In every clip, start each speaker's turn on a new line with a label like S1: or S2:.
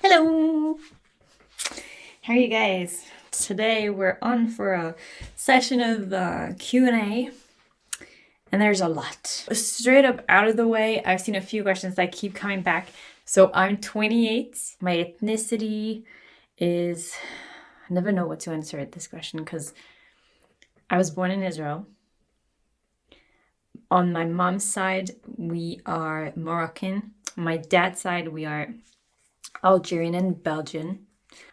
S1: Hello! How are you guys? Today we're on for a session of Q&A, and there's a lot. Straight up out of the way, I've seen a few questions that keep coming back. So I'm 28. My ethnicity is... I never know what to answer this question because I was born in Israel. On my mom's side, we are Moroccan. On my dad's side, we are Algerian and Belgian.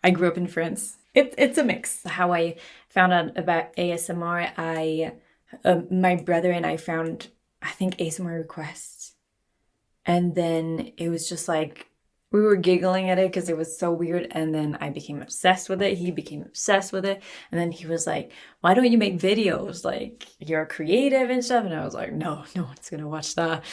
S1: I grew up in France. It's a mix. How I found out about ASMR, my brother and I found, I think, ASMR requests. And then it was just like, we were giggling at it because it was so weird. And then I became obsessed with it. He became obsessed with it. And then he was like, why don't you make videos? Like, you're creative and stuff. And I was like, no one's going to watch that.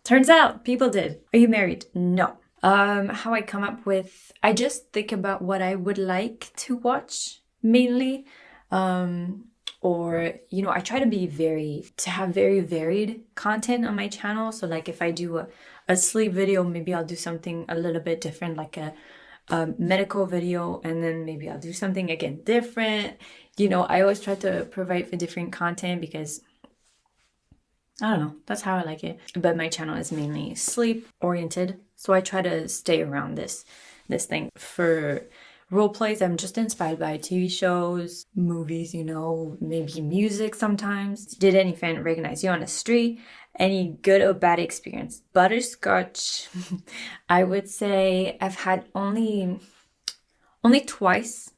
S1: Turns out people did. Are you married? No. How I come up with, I just think about what I would like to watch mainly. Or, you know, I try to have very varied content on my channel. So like if I do a sleep video, maybe I'll do something a little bit different, like a medical video, and then maybe I'll do something again different. You know, I always try to provide for different content because I don't know, that's how I like it. But my channel is mainly sleep oriented. So I try to stay around this thing. For role plays, I'm just inspired by TV shows, movies, you know, maybe music sometimes. Did any fan recognize you on the street? Any good or bad experience? Butterscotch, I would say I've had only twice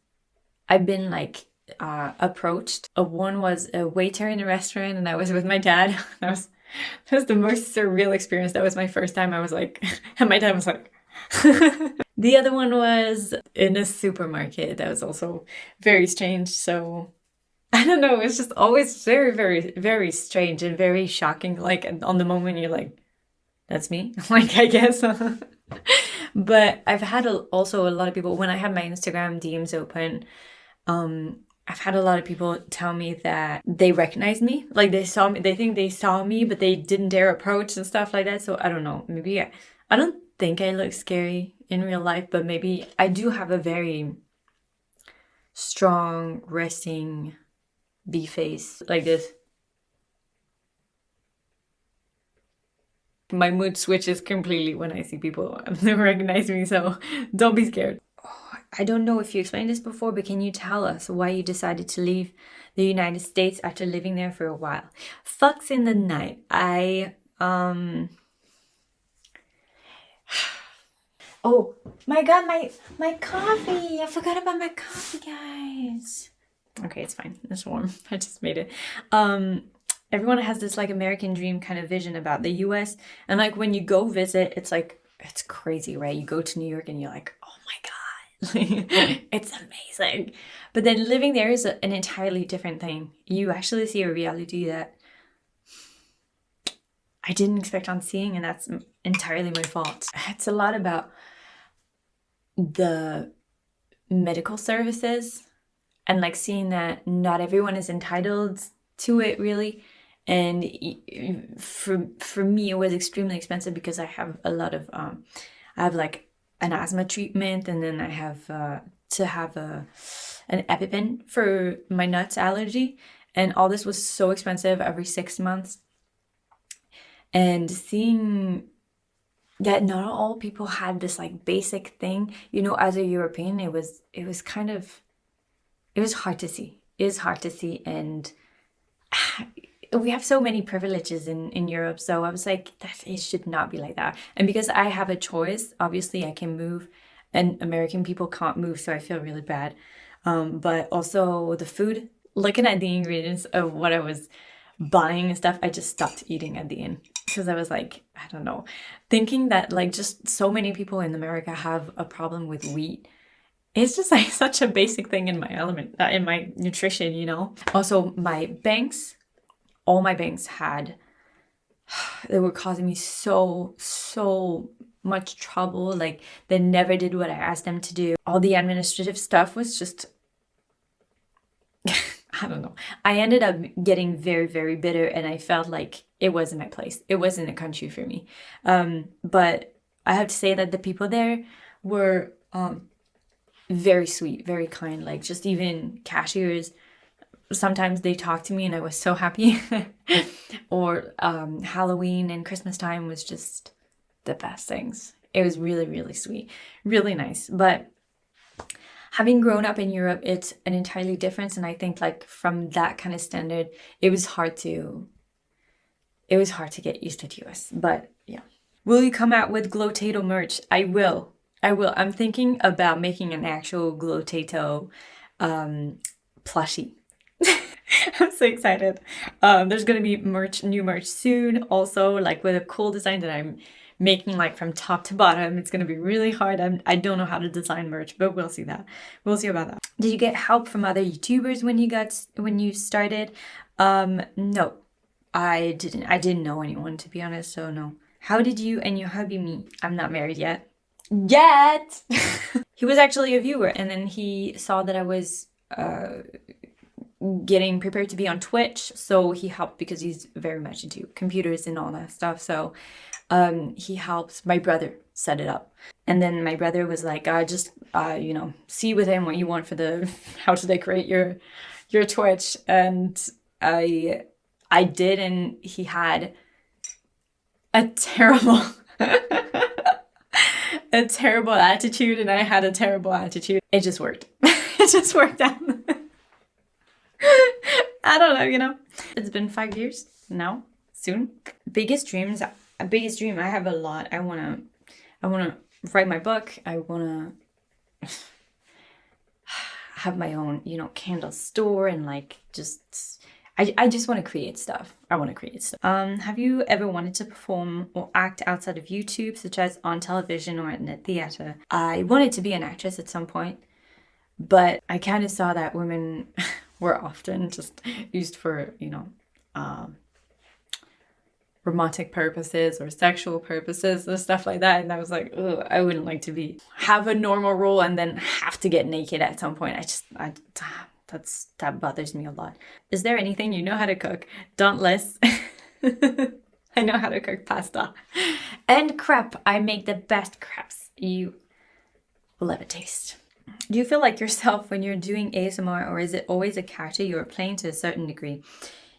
S1: I've been like approached. One was a waiter in a restaurant and I was with my dad. That was the most surreal experience. That was my first time. I was like, and my dad was like, The other one was in a supermarket. That was also very strange. So I don't know. It's just always very, very, very strange and very shocking. Like on the moment you're like, that's me. Like, I guess. But I've had also a lot of people, when I had my Instagram DMs open, I've had a lot of people tell me that they recognized me. Like they saw me, they think they saw me, but they didn't dare approach and stuff like that. So I don't know. Maybe I don't think I look scary in real life, but maybe I do have a very strong, resting bee face like this. My mood switches completely when I see people recognize me, so don't be scared. I don't know if you explained this before, but can you tell us why you decided to leave the United States after living there for a while? Fucks in the night. Oh my god, my coffee! I forgot about my coffee, guys. Okay, it's fine. It's warm. I just made it. Everyone has this like American dream kind of vision about the US. And like when you go visit, it's like, it's crazy, right? You go to New York and you're like, oh my god. It's amazing. But then living there is an entirely different thing. You actually see a reality that I didn't expect on seeing, and that's entirely my fault. It's a lot about the medical services and like seeing that not everyone is entitled to it really. And for me, it was extremely expensive because I have a lot of I have like an asthma treatment, and then I have to have an EpiPen for my nuts allergy, and all this was so expensive every 6 months. And seeing that not all people had this like basic thing, you know, as a European, it was hard to see. It is hard to see, and we have so many privileges in Europe. So I was like, it should not be like that. And because I have a choice, obviously I can move, and American people can't move. So I feel really bad. But also the food, looking at the ingredients of what I was buying and stuff, I just stopped eating at the end. Because I was like, I don't know, thinking that like just so many people in America have a problem with wheat. It's just like such a basic thing in my element, in my nutrition, you know. Also my banks, all my banks they were causing me so much trouble. Like they never did what I asked them to do. All the administrative stuff was just, I don't know. I ended up getting very, very bitter, and I felt like it wasn't my place. It wasn't a country for me. But I have to say that the people there were very sweet, very kind. Like just even cashiers, sometimes they talked to me and I was so happy. Or Halloween and Christmas time was just the best things. It was really, really sweet, really nice. But having grown up in Europe, it's an entirely different. And I think like from that kind of standard, it was hard to get used to the US. But yeah. Will you come out with Glow Tato merch? I will. I'm thinking about making an actual Glow Tato plushie. I'm so excited. There's gonna be new merch soon. Also, like with a cool design that I'm making like from top to bottom. It's gonna be really hard. I don't know how to design merch, but we'll see that. We'll see about that. Did you get help from other YouTubers when you started? No, I didn't know anyone, to be honest. So no. How did you and your hubby meet? I'm not married yet. He was actually a viewer, and then he saw that I was getting prepared to be on Twitch, so he helped because he's very much into computers and all that stuff. So he helped my brother set it up, and then my brother was like, just you know, see with him what you want for the how to decorate your Twitch. And I did, and he had a terrible a terrible attitude, and I had a terrible attitude. It just worked. It just worked out. I don't know, you know. It's been 5 years now, soon. Biggest dream, I have a lot. I wanna write my book. I wanna have my own, you know, candle store, and like I just want to create stuff. Have you ever wanted to perform or act outside of YouTube, such as on television or in a theater? I wanted to be an actress at some point, but I kind of saw that women were often just used for, you know, romantic purposes or sexual purposes or stuff like that. And I was like, ugh, I wouldn't like to have a normal role and then have to get naked at some point. That bothers me a lot. Is there anything you know how to cook? Dauntless. I know how to cook pasta. And crepe. I make the best crepes. You will have a taste. Do you feel like yourself when you're doing ASMR, or is it always a character you are playing to a certain degree?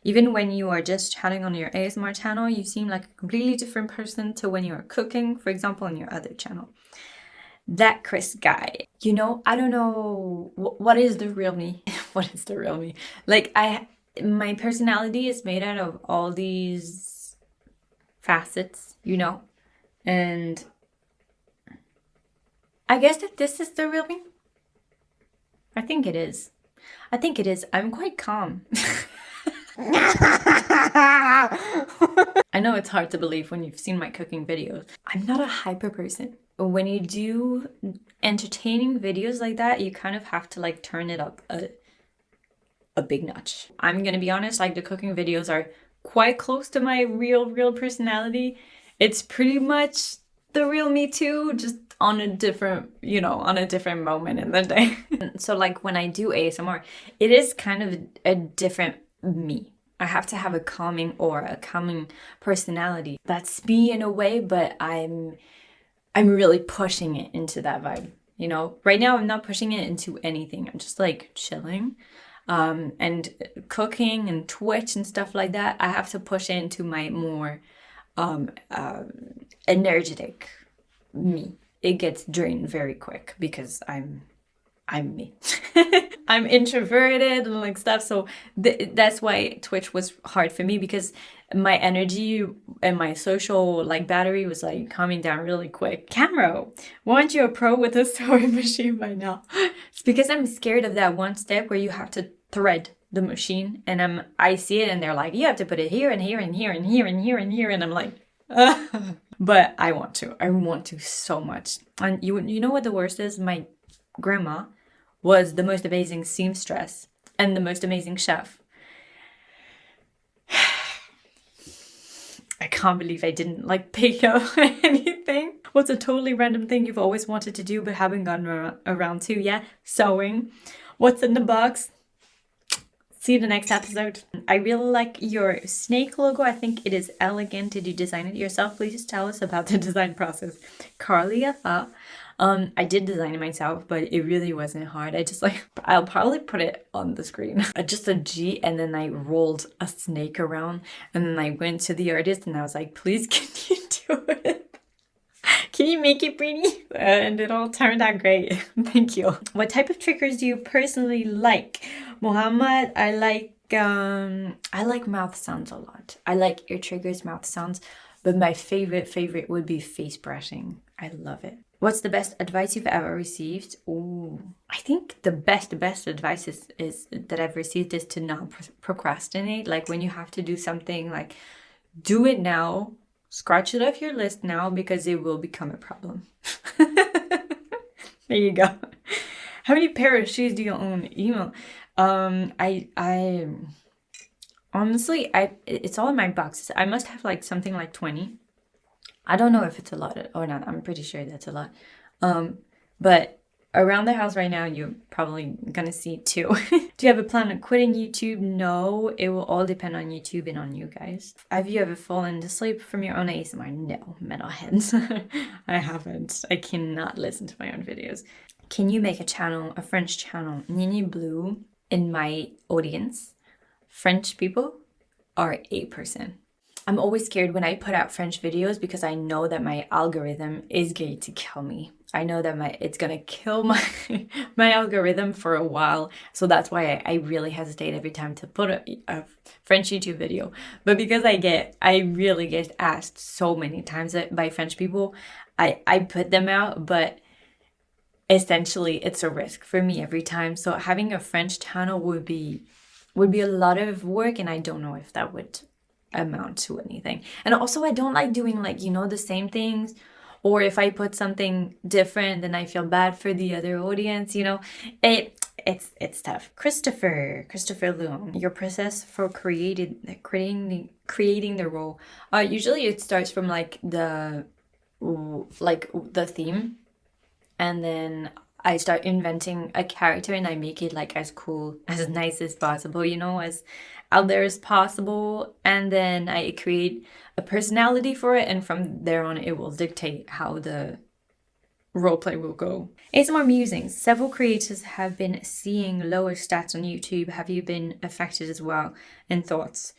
S1: Even when you are just chatting on your ASMR channel, you seem like a completely different person to when you are cooking, for example, on your other channel. That Chris guy, you know, I don't know what is the real me. What is the real me? Like my personality is made out of all these facets, you know, and I guess that this is the real me. I think it is. I'm quite calm. I know it's hard to believe when you've seen my cooking videos. I'm not a hyper person. When you do entertaining videos like that, you kind of have to like turn it up a big notch. I'm gonna be honest, like the cooking videos are quite close to my real personality. It's pretty much the real me too, just on a different, you know, on a different moment in the day. So like when I do ASMR, it is kind of a different me. I have to have a calming aura, a calming personality. That's me in a way, but I'm really pushing it into that vibe. You know, right now I'm not pushing it into anything. I'm just like chilling. And cooking and Twitch and stuff like that, I have to push it into my more energetic me. It gets drained very quick because I'm me. I'm introverted and like stuff, so that's why Twitch was hard for me, because my energy and my social like battery was like coming down really quick. Camera, why aren't you a pro with a sewing machine by now? It's because I'm scared of that one step where you have to thread the machine, and I see it and they're like, you have to put it here and here and here and here and here and here, and I'm like but I want to so much. And you know what the worst is? My grandma was the most amazing seamstress and the most amazing chef. I can't believe I didn't like pick up anything. What's a totally random thing you've always wanted to do but haven't gotten around to yet? Sewing. What's in the box? See you in the next episode. I really like your snake logo. I think it is elegant. Did you design it yourself? Please tell us about the design process. Carly, I did design it myself, but it really wasn't hard. I'll probably put it on the screen. Just a G, and then I rolled a snake around, and then I went to the artist and I was like, please, can you do it? Can you make it pretty? And it all turned out great. Thank you. What type of triggers do you personally like? Mohammed, I like mouth sounds a lot. I like ear triggers, mouth sounds, but my favorite would be face brushing. I love it. What's the best advice you've ever received? Ooh, I think the best advice is that I've received is to not procrastinate. Like when you have to do something, like do it now. Scratch it off your list now because it will become a problem. There you go. How many pair of shoes do you own? Email. I honestly, it's all in my boxes. I must have like something like 20. I don't know if it's a lot or not. I'm pretty sure that's a lot. But around the house right now, you're probably gonna see 2. Do you have a plan on quitting YouTube? No, it will all depend on YouTube and on you guys. Have you ever fallen asleep from your own ASMR? No, metalheads. I haven't. I cannot listen to my own videos. Can you make a French channel? Nini Blue, in my audience, French people are 8%. I'm always scared when I put out French videos because I know that my algorithm is going to kill me. I know that it's gonna kill my my algorithm for a while. So that's why I really hesitate every time to put a French YouTube video. But because I really get asked so many times by French people, I put them out, but essentially it's a risk for me every time. So having a French channel would be a lot of work, and I don't know if that would amount to anything. And also I don't like doing the same things, or if I put something different then I feel bad for the other audience. It's tough. Christopher Leung, your process for creating the role. Usually it starts from the theme, and then I start inventing a character and I make it as cool, as nice as possible, as out there as possible. And then I create a personality for it, and from there on it will dictate how the roleplay will go. ASMR musings. Several creators have been seeing lower stats on YouTube. Have you been affected as well? And thoughts?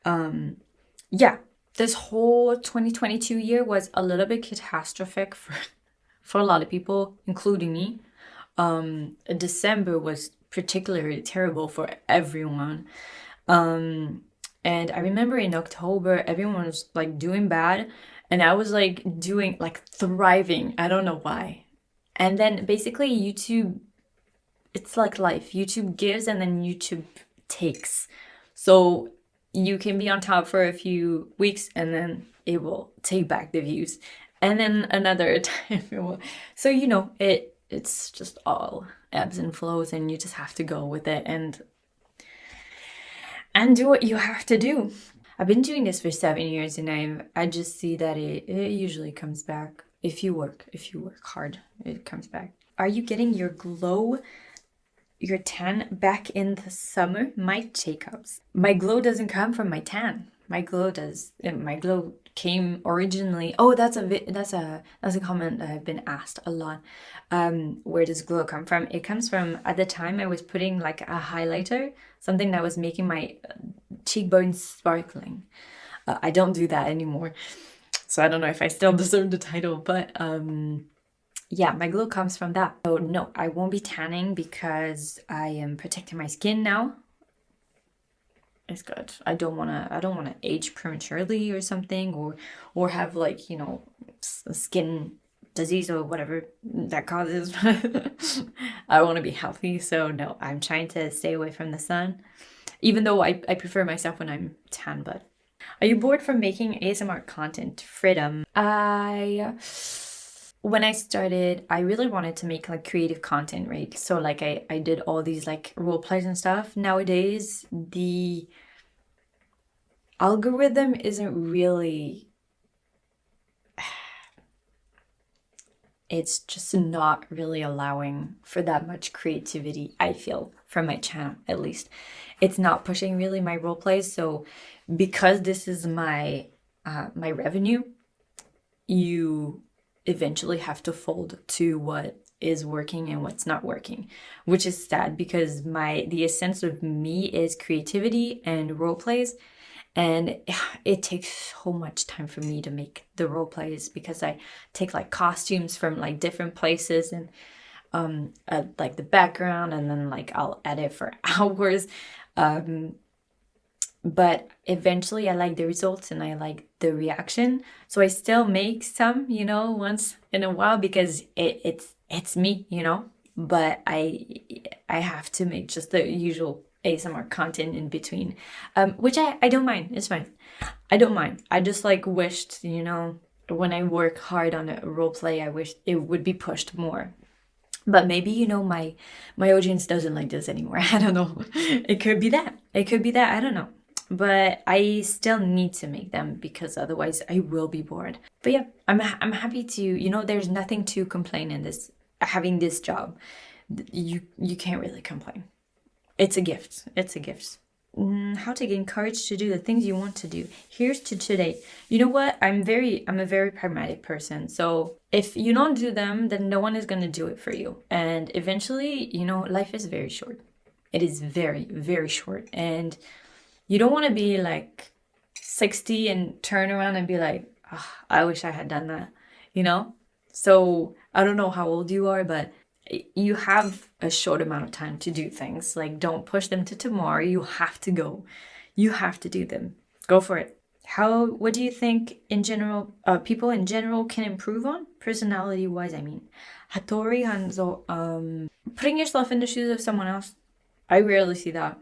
S1: Yeah, this whole 2022 year was a little bit catastrophic for a lot of people, including me. December was particularly terrible for everyone. And I remember in October, everyone was doing bad, and I was doing thriving. I don't know why. And then basically YouTube, it's like life. YouTube gives and then YouTube takes. So you can be on top for a few weeks and then it will take back the views. And then another time it will. So it's just all ebbs and flows, and you just have to go with it and do what you have to do. I've been doing this for 7 years, and I just see that it usually comes back. If you work hard, it comes back. Are you getting your tan back in the summer? Mike Jacobs. My glow doesn't come from my tan. My glow does. My glow came originally. Oh, that's a comment that I've been asked a lot. Where does glow come from? It comes from, at the time I was putting a highlighter, something that was making my cheekbones sparkling. I don't do that anymore, so I don't know if I still deserve the title, but yeah, my glow comes from that. So no, I won't be tanning because I am protecting my skin now. It's good. I don't wanna age prematurely or something, or have a skin disease or whatever that causes. I want to be healthy, so no, I'm trying to stay away from the sun, even though I prefer myself when I'm tan. But are you bored from making ASMR content? Freedom. When I started, I really wanted to make creative content, right? So I did all these role plays and stuff. Nowadays, the algorithm isn't really it's just not really allowing for that much creativity, I feel, from my channel at least. It's not pushing really my role plays. So because this is my my revenue, you eventually have to fold to what is working and what's not working, which is sad because the essence of me is creativity and role plays. And it takes so much time for me to make the role plays because I take like costumes from like different places and like the background, and then like I'll edit for hours. But eventually I like the results and I like the reaction. So I still make some, you know, once in a while because it's me, you know. But I have to make just the usual ASMR content in between, which I don't mind. It's fine. I don't mind. I just like wished, you know, when I work hard on a role play, I wish it would be pushed more. But maybe, you know, my audience doesn't like this anymore. I don't know. It could be that. It could be that. I don't know. But I still need to make them because otherwise I will be bored. But yeah, I'm happy to, you know, there's nothing to complain in this, having this job. You can't really complain. It's a gift. It's a gift. How to gain courage to do the things you want to do. Here's to today. You know what? I'm a very pragmatic person. So if you don't do them, then no one is going to do it for you. And eventually, you know, life is very short. It is very, very short. And you don't want to be like 60 and turn around and be like, oh, I wish I had done that, you know? So I don't know how old you are, but you have a short amount of time to do things. Like, don't push them to tomorrow. You have to go. You have to do them. Go for it. What do you think in general, people in general can improve on? Personality-wise, I mean. Hattori Hanzo, putting yourself in the shoes of someone else. I rarely see that.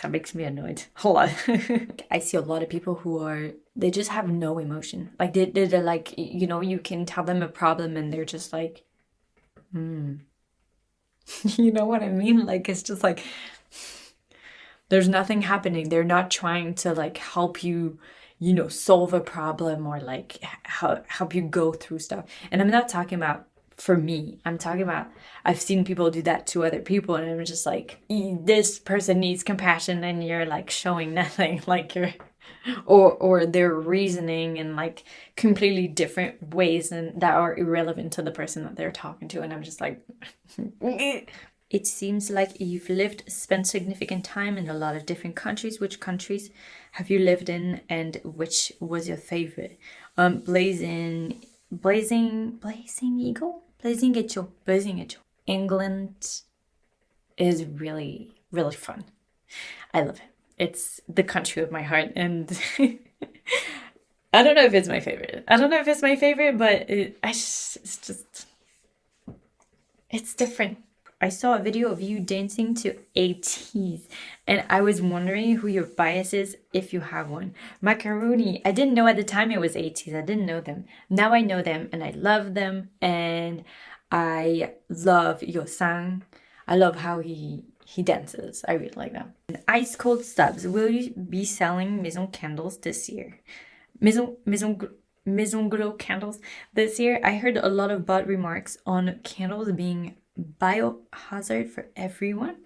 S1: That makes me annoyed. Hold on. I see a lot of people who they just have no emotion. Like they're like, you know, you can tell them a problem and they're just like, You know what I mean? Like, it's just like, there's nothing happening. They're not trying to like help you, you know, solve a problem or like help you go through stuff. And I'm not talking about for me. I'm talking about, I've seen people do that to other people and I'm just like, this person needs compassion and you're like showing nothing. Like you're, or they're reasoning in like completely different ways and that are irrelevant to the person that they're talking to. And I'm just like, it seems like you've spent significant time in a lot of different countries. Which countries have you lived in and which was your favorite? Blazing Eagle? Blazing Echo. England is really, really fun. I love it. It's the country of my heart, and I don't know if it's my favorite. But it's different. I saw a video of you dancing to Ateez, and I was wondering who your bias is, if you have one. Macaroni. I didn't know at the time it was Ateez. I didn't know them. Now I know them, and I love them, and I love Yosang. I love how he dances. I really like that. And ice cold subs. Will you be selling Maison candles this year? Maison Glow candles this year. I heard a lot of bad remarks on candles being biohazard for everyone.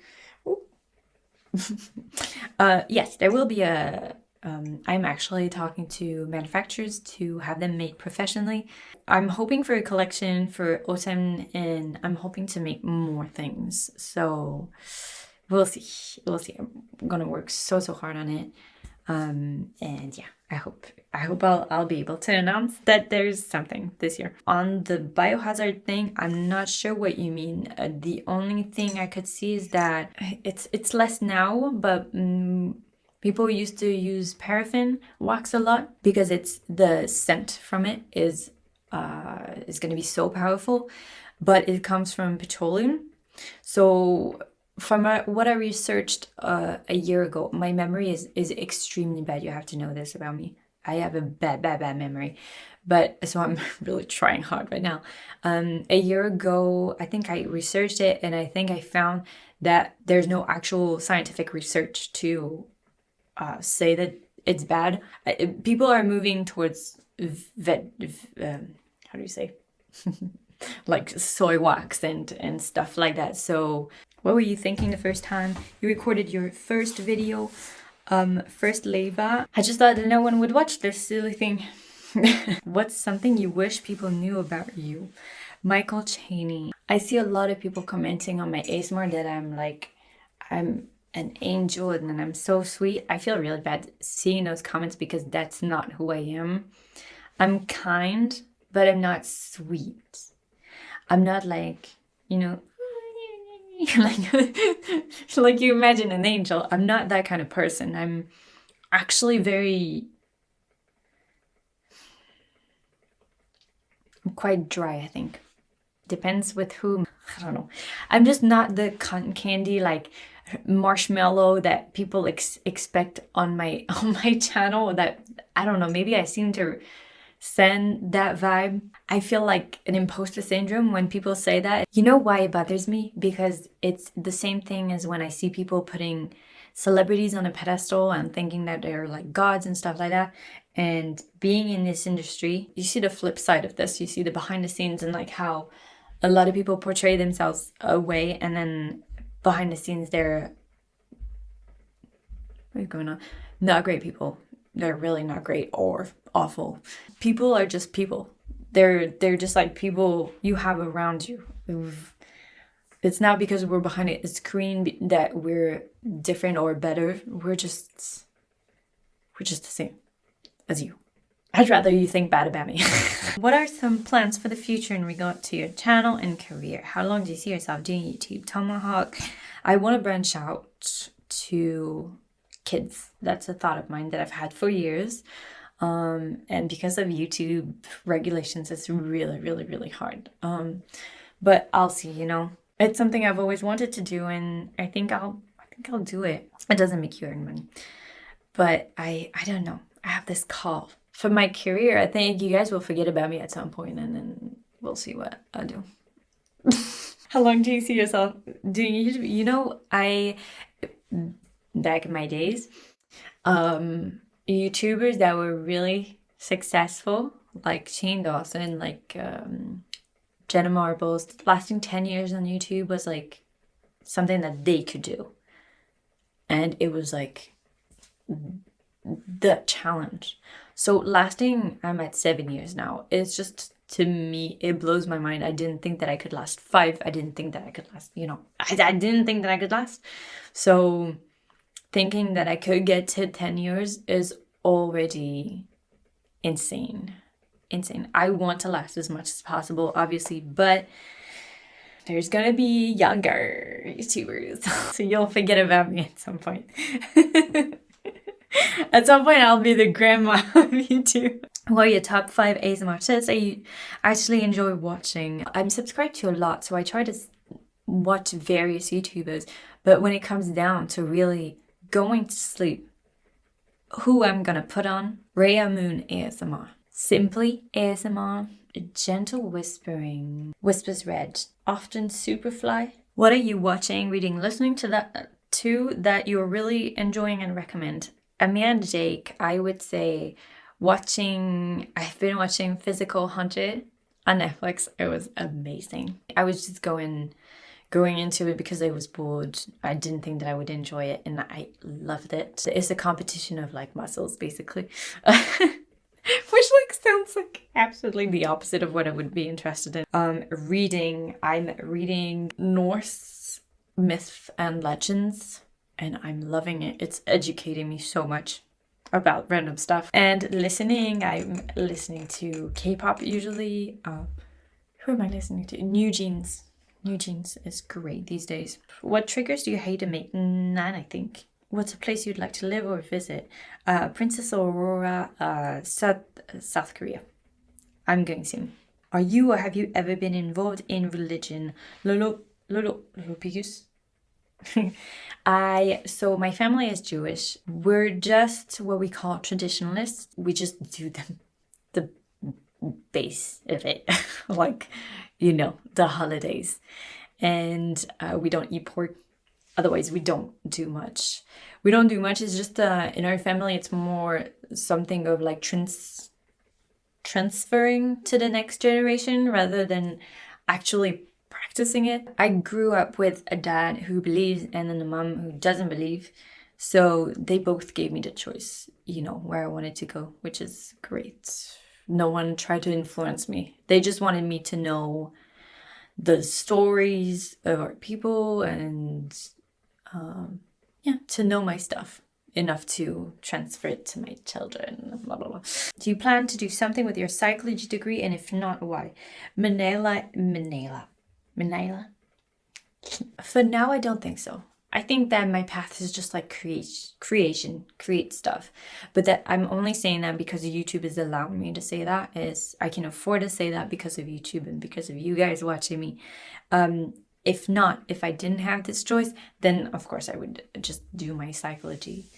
S1: Yes, there will be I'm actually talking to manufacturers to have them made professionally. I'm hoping for a collection for autumn, and I'm hoping to make more things. So we'll see. I'm gonna work so hard on it. And yeah, I hope I'll be able to announce that there's something this year. On the biohazard thing, I'm not sure what you mean. The only thing I could see is that it's less now, but people used to use paraffin wax a lot because it's the scent from it is going to be so powerful, but it comes from petroleum. So from what I researched a year ago, my memory is extremely bad. You have to know this about me. I have a bad memory, but so I'm really trying hard right now. A year ago, I think I researched it, and I think I found that there's no actual scientific research to say that it's bad. People are moving towards how do you say? Like soy wax and stuff like that. So what were you thinking the first time you recorded your first video? First leva. I just thought that no one would watch this silly thing. What's something you wish people knew about you? Michael Cheney. I see a lot of people commenting on my ASMR that I'm an angel and then I'm so sweet. I feel really bad seeing those comments because that's not who I am. I'm kind, but I'm not sweet. I'm not like, you know, like you imagine an angel. I'm not that kind of person. I'm actually I'm quite dry, I think. Depends with whom. I don't know. I'm just not the cotton candy like marshmallow that people expect on my channel. That I don't know. Maybe I seem to send that vibe. I feel like an imposter syndrome when people say that. You know why it bothers me? Because it's the same thing as when I see people putting celebrities on a pedestal and thinking that they're like gods and stuff like that. And being in this industry, you see the flip side of this. You see the behind the scenes and like how a lot of people portray themselves away, and then behind the scenes they're, what's going on? Not great people. They're really not great or awful. People are just people. They're just like people you have around you. It's not because we're behind a screen that we're different or better. We're just the same as you. I'd rather you think bad about me. What are some plans for the future in regard to your channel and career? How long do you see yourself doing YouTube? Tomahawk. I want to branch out to kids. That's a thought of mine that I've had for years. And because of YouTube regulations, it's really, really, really hard. But I'll see, you know. It's something I've always wanted to do, and I think I'll do it. It doesn't make you earn money. But I don't know. I have this call. For my career, I think you guys will forget about me at some point, and then we'll see what I do. How long do you see yourself doing YouTube? You know, back in my days, YouTubers that were really successful, like Shane Dawson, like Jenna Marbles, lasting 10 years on YouTube was like something that they could do. And it was like the challenge. So lasting, I'm at 7 years now. It's just, to me, it blows my mind. I didn't think that I could last 5. I didn't think that I could last, you know, I didn't think that I could last. So thinking that I could get to 10 years is already insane. Insane. I want to last as much as possible, obviously, but there's gonna be younger YouTubers, so you'll forget about me at some point. At some point, I'll be the grandma of YouTube. What are your top 5 ASMRtists that you actually enjoy watching? I'm subscribed to a lot, so I try to watch various YouTubers, but when it comes down to really going to sleep, who I'm gonna put on? Rhea Moon ASMR. Simply ASMR. Gentle whispering. Whispers Red. Often Superfly. What are you watching, reading, listening to that you're really enjoying and recommend? Amir and Jake, I would say I've been watching Physical 100 on Netflix. It was amazing. I was just going into it because I was bored. I didn't think that I would enjoy it, and I loved it. It's a competition of like muscles, basically. Which like sounds like absolutely the opposite of what I would be interested in. Reading, I'm reading Norse myth and legends, and I'm loving it. It's educating me so much about random stuff. And listening, I'm listening to K-pop usually. Who am I listening to? New Jeans. New Jeans is great these days. What triggers do you hate to make? None, I think. What's a place you'd like to live or visit? Princess Aurora, South Korea. I'm going soon. Are you or have you ever been involved in religion? Lolo Pigus. So my family is Jewish. We're just what we call traditionalists. We just do the base of it, like, you know, the holidays, and we don't eat pork. Otherwise, we don't do much. We don't do much. It's just in our family, it's more something of like transferring to the next generation rather than actually practicing it. I grew up with a dad who believes and then a mom who doesn't believe. So they both gave me the choice, you know, where I wanted to go, which is great. No one tried to influence me. They just wanted me to know the stories of our people and yeah, to know my stuff enough to transfer it to my children, blah, blah, blah. Do you plan to do something with your psychology degree? And if not, why? Manila. For now, I don't think so. I think that my path is just like create stuff. But that I'm only saying that because YouTube is allowing me to say that. Is I can afford to say that because of YouTube and because of you guys watching me. If not, if I didn't have this choice, then of course I would just do my psychology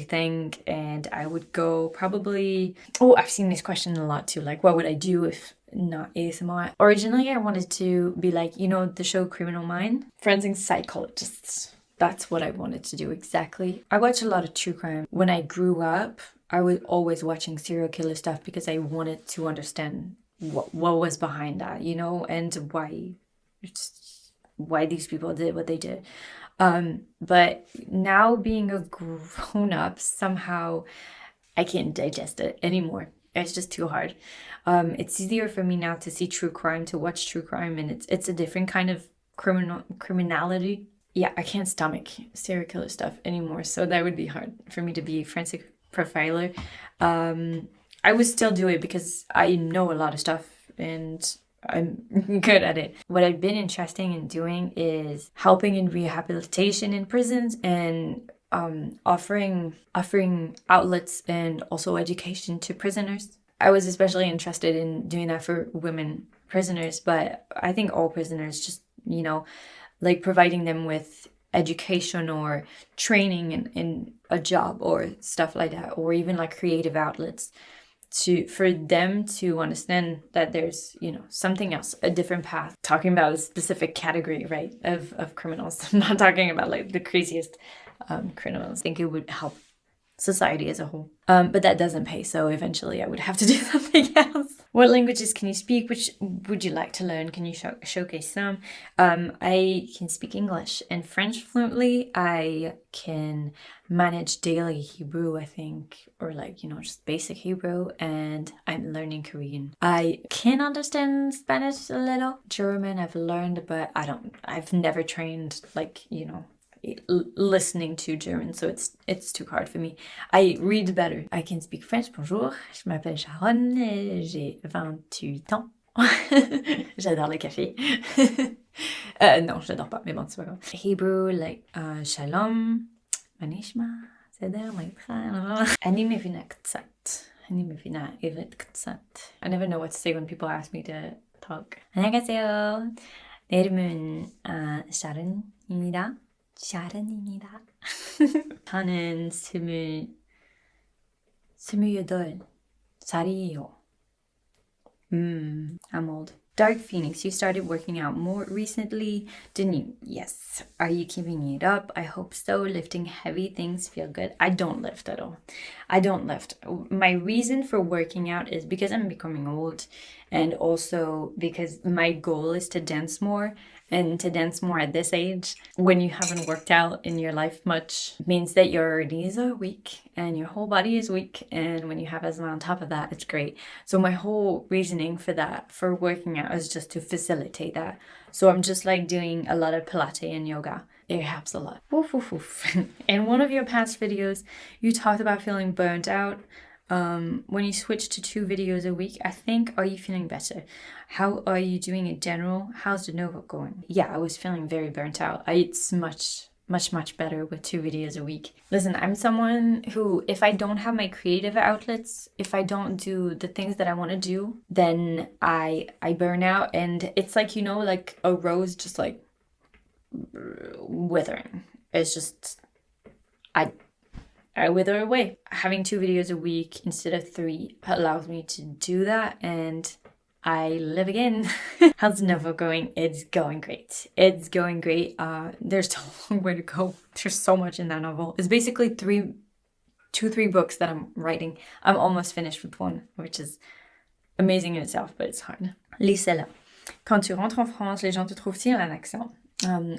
S1: thing, and I would go probably, oh, I've seen this question a lot too, like what would I do if not ASMR? Originally I wanted to be like, you know, the show Criminal Mind, forensic psychologists. That's what I wanted to do exactly. I watch a lot of true crime. When I grew up, I was always watching serial killer stuff because I wanted to understand what was behind that, you know, and why these people did what they did. But now being a grown-up, somehow I can't digest it anymore. It's just too hard. It's easier for me now to see true crime, to watch true crime, and it's a different kind of criminality. Yeah, I can't stomach serial killer stuff anymore, so that would be hard for me to be a forensic profiler. I would still do it because I know a lot of stuff and I'm good at it. What I've been interested in doing is helping in rehabilitation in prisons and offering outlets and also education to prisoners. I was especially interested in doing that for women prisoners, but I think all prisoners, just, you know, like providing them with education or training in a job or stuff like that, or even like creative outlets for them to understand that there's, you know, something else, a different path. Talking about a specific category, right, of criminals. I'm not talking about like the craziest criminals. I think it would help society as a whole. But that doesn't pay, so eventually I would have to do something else. What languages can you speak? Which would you like to learn? Can you showcase some? I can speak English and French fluently. I can manage daily Hebrew, I think, or like, you know, just basic Hebrew, and I'm learning Korean. I can understand Spanish a little. German I've learned, but I've never trained, like, you know, listening to German, so it's too hard for me. I read better. I can speak French. Bonjour, je m'appelle Sharon, j'ai 28 ans. J'adore le café. Non, j'adore pas, mais bon, c'est pas grave. Hebrew, like shalom, manishma, seder, maitra. אני מבינה קצת. אני מבינה עברית קצת. I never know what to say when people ask me to talk. 안녕하세요. 내 이름은 샤른입니다. 샤른입니다. 저는 28살이에요. I'm old. Dark Phoenix, you started working out more recently, didn't you? Yes. Are you keeping it up? I hope so. Lifting heavy things feel good. I don't lift at all. I don't lift. My reason for working out is because I'm becoming old, and also because my goal is to dance more. And to dance more at this age, when you haven't worked out in your life much, means that your knees are weak and your whole body is weak. And when you have asthma on top of that, it's great. So my whole reasoning for working out is just to facilitate that. So I'm just like doing a lot of Pilates and yoga. It helps a lot. Woof, woof, woof. In one of your past videos, you talked about feeling burnt out. When you switch to 2 videos a week, I think, are you feeling better? How are you doing in general? How's the Nova going? Yeah, I was feeling very burnt out. It's much better with 2 videos a week. Listen, I'm someone who, if I don't have my creative outlets, if I don't do the things that I want to do, then I burn out. And it's like, you know, like a rose just like withering. It's just, I wither away. Having 2 videos a week instead of 3 allows me to do that, and I live again. How's the novel going? It's going great. It's going great. There's a long way to go. There's so much in that novel. It's basically 2-3 books that I'm writing. I'm almost finished with one, which is amazing in itself, but it's hard. Lisez-la. Quand tu rentres en France, les gens te trouvent-ils un accent?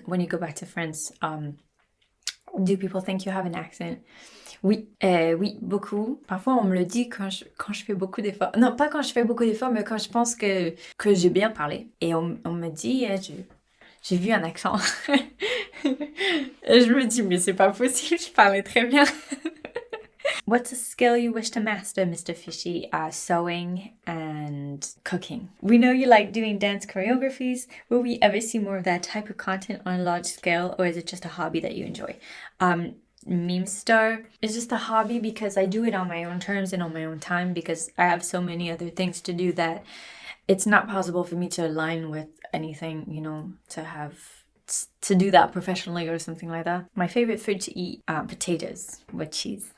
S1: When you go back to France, do people think you have an accent? Oui, oui, beaucoup. Parfois, on me le dit quand je fais beaucoup d'efforts. Non, pas quand je fais beaucoup d'efforts, mais quand je pense que j'ai bien parlé. Et on me dit, j'ai vu un accent. Et je me dis, mais c'est pas possible, je parlais très bien. What's a skill you wish to master, Mr. Fishy? Sewing and cooking. We know you like doing dance choreographies. Will we ever see more of that type of content on a large scale, or is it just a hobby that you enjoy? Meme star is just a hobby because I do it on my own terms and on my own time, because I have so many other things to do that it's not possible for me to align with anything, you know, to do that professionally or something like that. My favorite food to eat, potatoes with cheese.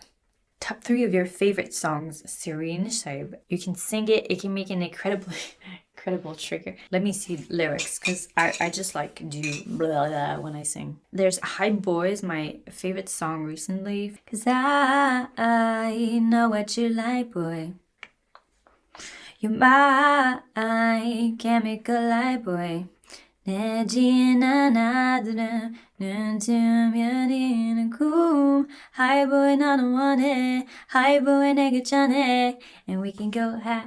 S1: Top 3 of your favorite songs, Serene Shaib. You can sing it. It can make an incredible trigger. Let me see lyrics, because I just like do blah, blah when I sing. There's Hi Boys, my favorite song recently. Cause I know what you like, boy. You're my chemical light, boy. Hi boy, not want it. Hi boy, nigga, and we can go high.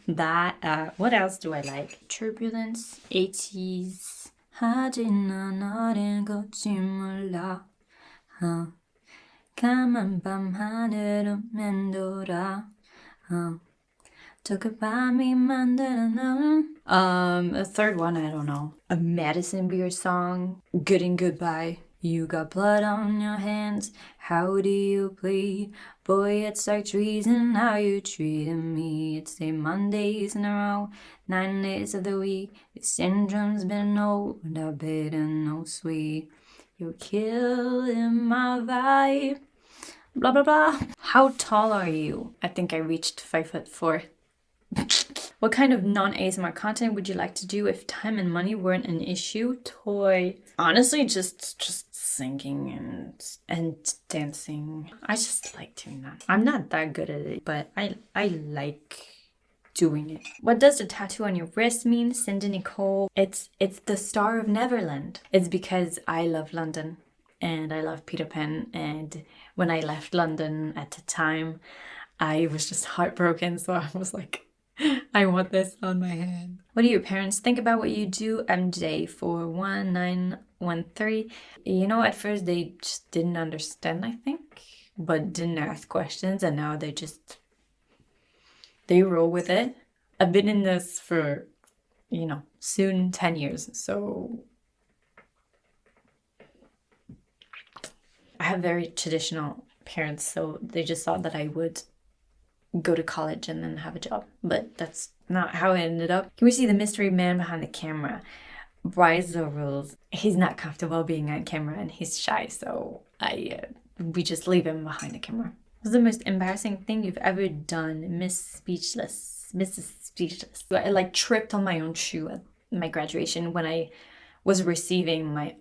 S1: That, what else do I like? Turbulence, Ateez. 하지는 너를 걷지 몰라. 까만 밤 하늘은 맴돌아. Talk about me, a third one, I don't know. A Madison Beer song, Good and Goodbye. You got blood on your hands, how do you bleed? Boy, it's like treason how you treated me. It's 8 Mondays in a row, 9 days of the week. The syndrome's been old, no bitter, no sweet. You're killing my vibe. Blah, blah, blah. How tall are you? I think I reached 5'4". What kind of non-ASMR content would you like to do if time and money weren't an issue? Toy. Honestly, just singing and dancing. I just like doing that. I'm not that good at it, but I like doing it. What does the tattoo on your wrist mean, Cindy Nicole? It's the Star of Neverland. It's because I love London and I love Peter Pan, and when I left London at the time, I was just heartbroken, so I was like, I want this on my hand. What do your parents think about what you do? MJ 41913. You know, at first they just didn't understand, I think, but didn't ask questions, and now they roll with it. I've been in this for, you know, soon 10 years, so I have very traditional parents, so they just thought that I would go to college and then have a job, but that's not how it ended up. Can we see the mystery man behind the camera? Bryce the rules. He's not comfortable being on camera and he's shy, so we just leave him behind the camera. What's the most embarrassing thing you've ever done? Mrs. Speechless. I like tripped on my own shoe at my graduation when I was receiving my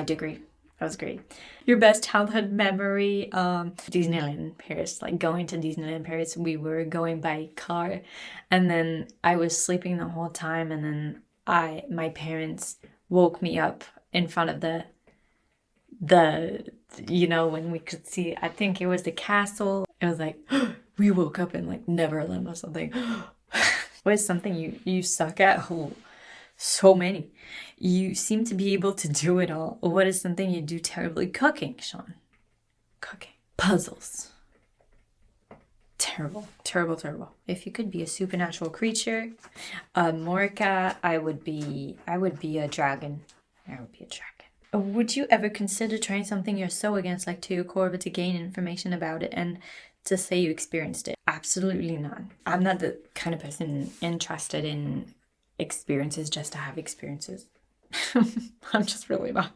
S1: degree. That was great. Your best childhood memory? Disneyland Paris. Like going to Disneyland Paris, we were going by car, and then I was sleeping the whole time, and then my parents woke me up in front of the you know, when we could see, I think it was the castle. It was like we woke up in like Neverland or something. What is something you suck at? Oh, so many. You seem to be able to do it all. What is something you do terribly? Cooking, Sean. Cooking. Puzzles. Terrible. If you could be a supernatural creature, Morica, I would be a dragon. Would you ever consider trying something you're so against, like to core, but to gain information about it and to say you experienced it? Absolutely not. I'm not the kind of person interested in experiences just to have experiences. I'm just really not.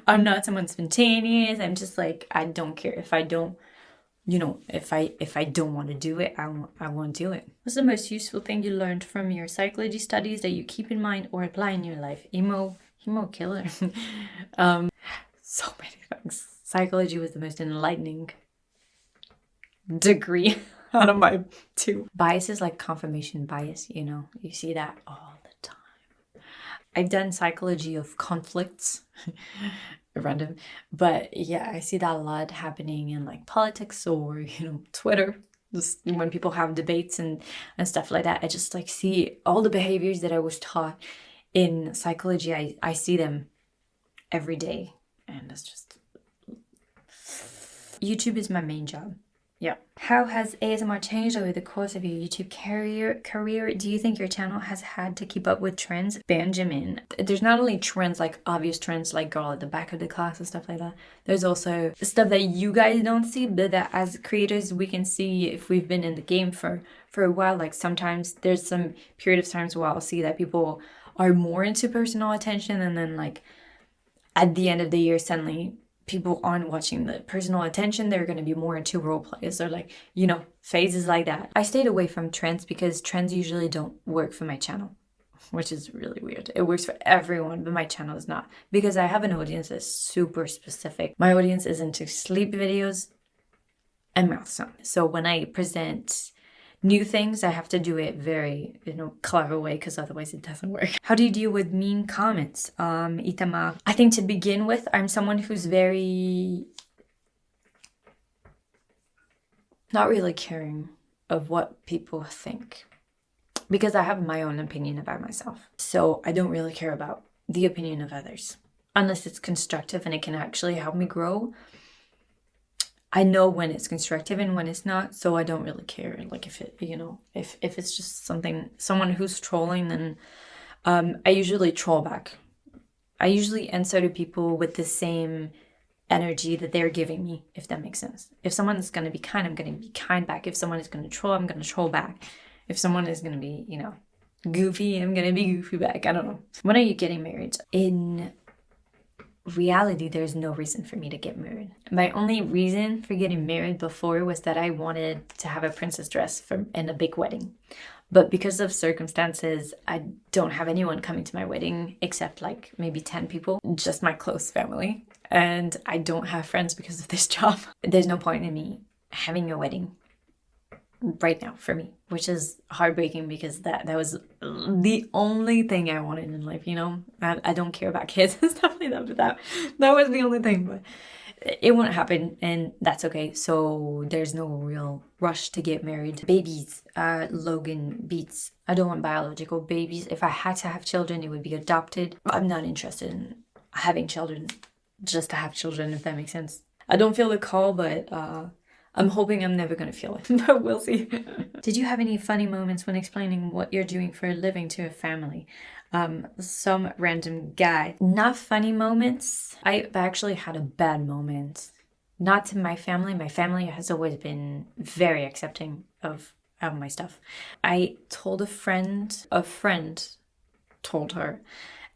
S1: I'm not someone spontaneous. I'm just like, I don't care if I don't, you know, if I don't want to do it, I won't do it. What's the most useful thing you learned from your psychology studies that you keep in mind or apply in your life? Emo killer. so many things. Psychology was the most enlightening degree out of my two. Bias is like confirmation bias, you know, you see that all the time. I've done psychology of conflicts, random, but yeah, I see that a lot happening in like politics or, you know, Twitter. Just when people have debates and stuff like that, I just like see all the behaviors that I was taught in psychology. I see them every day, and it's just, YouTube is my main job. Yeah. How has ASMR changed over the course of your YouTube career? Do you think your channel has had to keep up with trends? Benjamin. There's not only trends, like obvious trends like girl at the back of the class and stuff like that. There's also stuff that you guys don't see, but that as creators we can see if we've been in the game for a while. Like sometimes there's some period of times where I'll see that people are more into personal attention, and then like at the end of the year suddenly people aren't watching the personal attention, they're going to be more into role plays or like, you know, phases like that. I stayed away from trends because trends usually don't work for my channel, which is really weird. It works for everyone, but my channel is not, because I have an audience that's super specific. My audience is into sleep videos and mouth sound. So when I present new things, I have to do it very, you know, clever way, because otherwise it doesn't work. How do you deal with mean comments? Itama. I think to begin with, I'm someone who's very not really caring of what people think, because I have my own opinion about myself. So I don't really care about the opinion of others unless it's constructive and it can actually help me grow. I know when it's constructive and when it's not, so I don't really care. Like if it, you know, if it's just someone who's trolling, then I usually troll back. I usually answer to people with the same energy that they're giving me, if that makes sense. If someone is going to be kind, I'm going to be kind back. If someone is going to troll, I'm going to troll back. If someone is going to be, you know, goofy, I'm going to be goofy back. I don't know. When are you getting married? In reality, there's no reason for me to get married. My only reason for getting married before was that I wanted to have a princess dress and a big wedding. But because of circumstances, I don't have anyone coming to my wedding except like maybe 10 people, just my close family. And I don't have friends because of this job. There's no point in me having a wedding right now for me, which is heartbreaking, because that was the only thing I wanted in life, you know. I don't care about kids and stuff like that, but that was the only thing. But it won't happen, and that's okay. So there's no real rush to get married. Babies, Logan Beats. I don't want biological babies. If I had to have children, it would be adopted. I'm not interested in having children just to have children, if that makes sense. I don't feel the call, but I'm hoping I'm never going to feel it, but we'll see. Did you have any funny moments when explaining what you're doing for a living to a family? Some random guy. Not funny moments. I've actually had a bad moment. Not to my family. My family has always been very accepting of my stuff. I told a friend told her,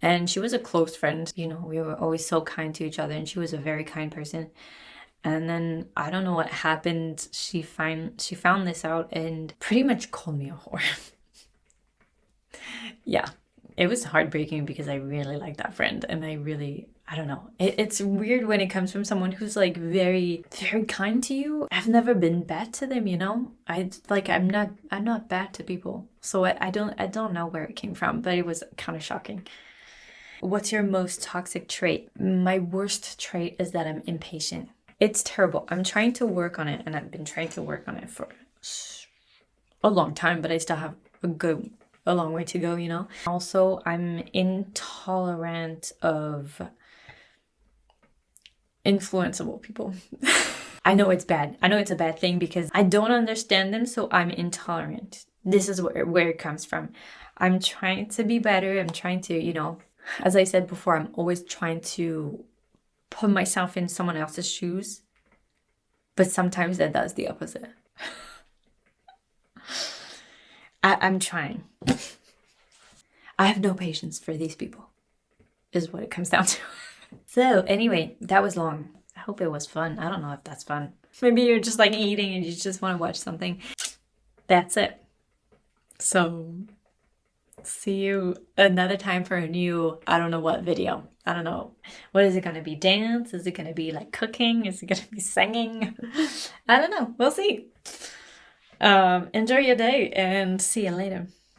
S1: and she was a close friend. You know, we were always so kind to each other, and she was a very kind person. And then I don't know what happened. She found this out and pretty much called me a whore. Yeah, it was heartbreaking because I really like that friend, and I don't know. It's weird when it comes from someone who's like very, very kind to you. I've never been bad to them, you know. I'm not bad to people, so I don't know where it came from, but it was kind of shocking. What's your most toxic trait? My worst trait is that I'm impatient. It's terrible. I'm trying to work on it, and I've been trying to work on it for a long time, but I still have a long way to go, you know? Also, I'm intolerant of influenceable people. I know it's bad. I know it's a bad thing because I don't understand them, so I'm intolerant. This is where it comes from. I'm trying to be better. I'm trying to, you know, as I said before, I'm always trying to put myself in someone else's shoes, but sometimes that does the opposite. I'm trying. I have no patience for these people, is what it comes down to. So anyway, that was long. I hope it was fun. I don't know if that's fun. Maybe you're just like eating and you just want to watch something. That's it. So see you another time for a new, I don't know what video. I don't know. What is it going to be? Dance? Is it going to be like cooking? Is it going to be singing? I don't know. We'll see. Enjoy your day and see you later.